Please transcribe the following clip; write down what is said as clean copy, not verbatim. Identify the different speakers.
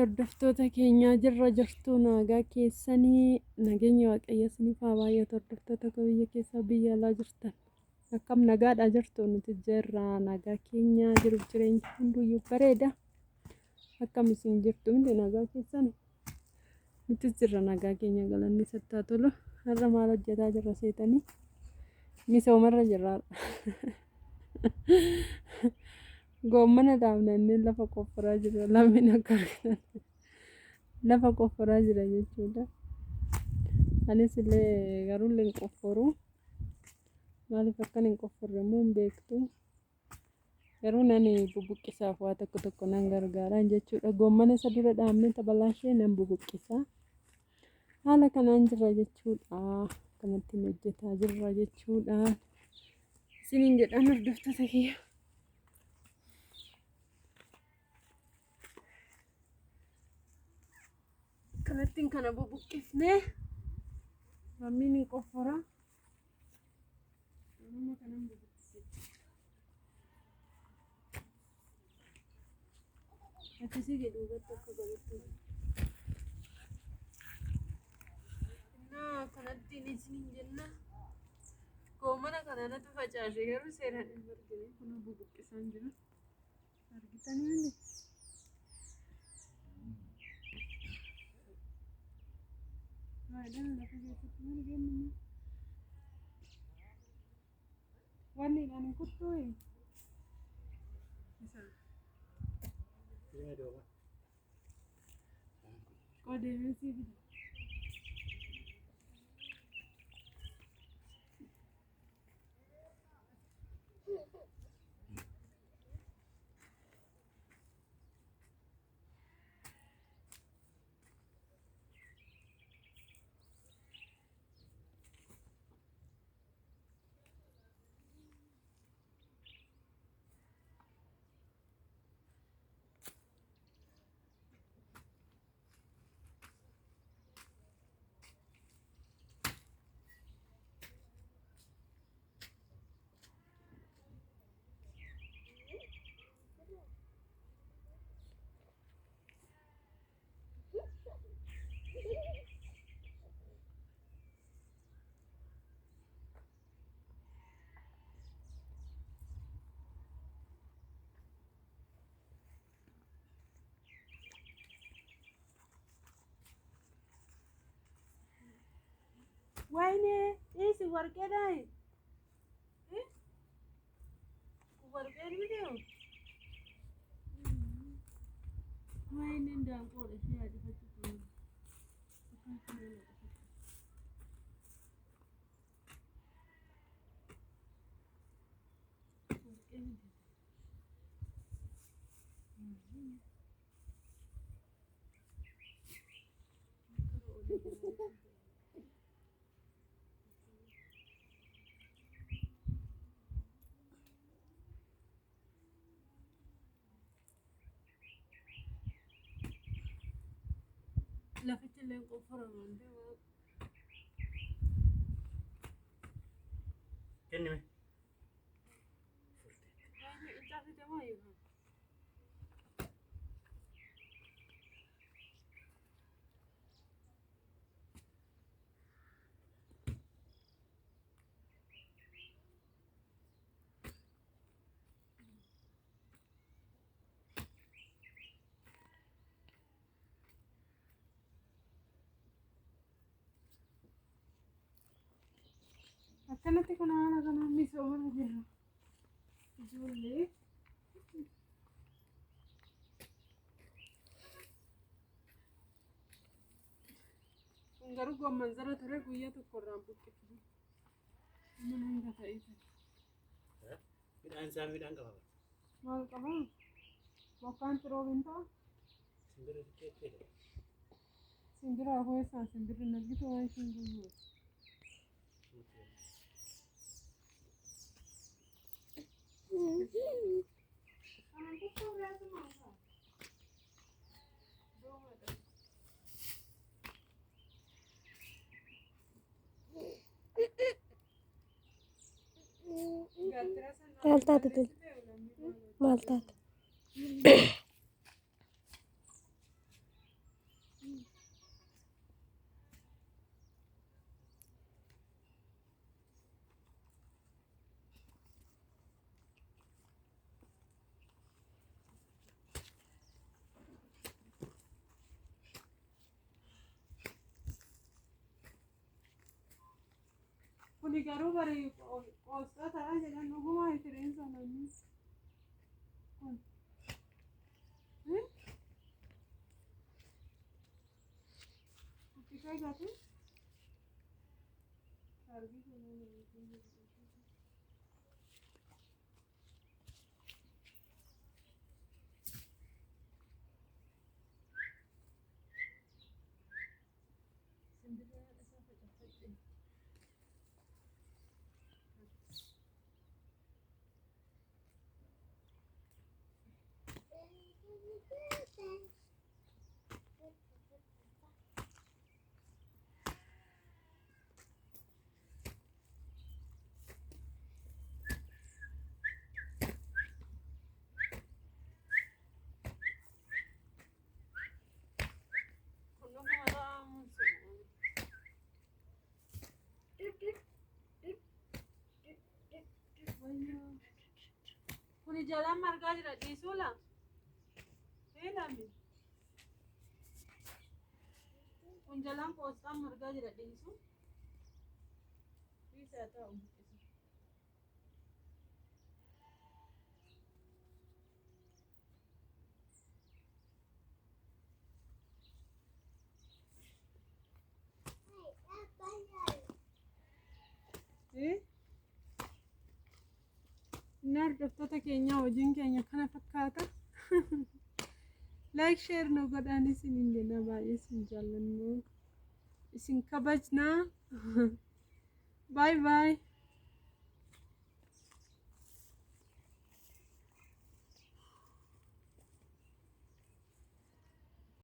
Speaker 1: hordoftoota keenyaa jirra jirtu nagaa keessanii nageenya waaqayyo isiniif haa baay'atu. Hordoftoota koo biyya keessa biyya alaa jirtan akkam nagaadha jirtu? Nuti jirra nagaa keenya jiruuf jireenya hunduyyuu bareeda. Akkam isin jirtu miti nagaa keessan? Nuti jirra nagaa keenya galanni isatti haa tolu. Har'a maal hojjetaa jirra seetanii? Misoomarra jirra. Goommana dhaabnee lafa qofforaa jira. Lameen akka argitan lafa qofforaa jira jechuudha. Anis illee garuu illee hin qofforu. Maaliif akkan hin qofforre immoo hin beektu. Garuu nani bubuqqisaaf waa tokko tokko nan gargaara jechuudha. Goommana isa dura dhaabnee tabalaashee nan bubuqqisa. Haala kanaan jirra jechuudha. Kanatti hojjetaa jirra jechuudha. Isiniin jedhan hordoftoota kiyya. Kanattiin kana bubuqqifnee lammiin hin qoffora. Nama kanan bubuqqise. Akkasii jedhuubatti akka galutti. Kanattiin isiniin jenna. Goommana kana natu facaashe garuu seeraan hin argine kun bubuqqisaan jira. Argitanii malee? Faayidaan lafa keessatti maal kennu? Wanni ani kuttuu qodeemesii fida. Wayne, isi warqeedhaa? Warqeen video? Wayne ndaanqoo ishee adifachuu qabna. Lafichi illee qoffaraman ta'uu. Kennime. Ijaafite moo eegaa? Akkanatti kun haala kanaan misoomarra jirra. Ijoollee. Kun garuu gomman zara ture guyyaa tokko irraan buqqifne. Mana hanga ta'ee ture.
Speaker 2: Midhaan isaa midhaan qaba.
Speaker 1: Maal qabaa? Bokkaan xiroobiin ta'a?
Speaker 2: Simbira xiqqeettee.
Speaker 1: Simbira hoo'essaa simbirri naggitu waan ishiin guyyuu.
Speaker 3: Maltate maltate
Speaker 1: Kuni garuu barii qoosxaa ta'a jedhan dhugumaa firiin sananii. Kun. Itti fayyadatu. Argi kun. Kuni jalan margaa jira dhiisuu la? Eelami. Kun jalan qoosxaan margaa jira dhiisuu? Dhiisaa ta'u buqqisa. Hordoftoota keenya hojiin keenya kana fakkaata. Like share nu godhaan isiniin jenna baay'ee isin jaallannu isin kabajnaa. Bye bye.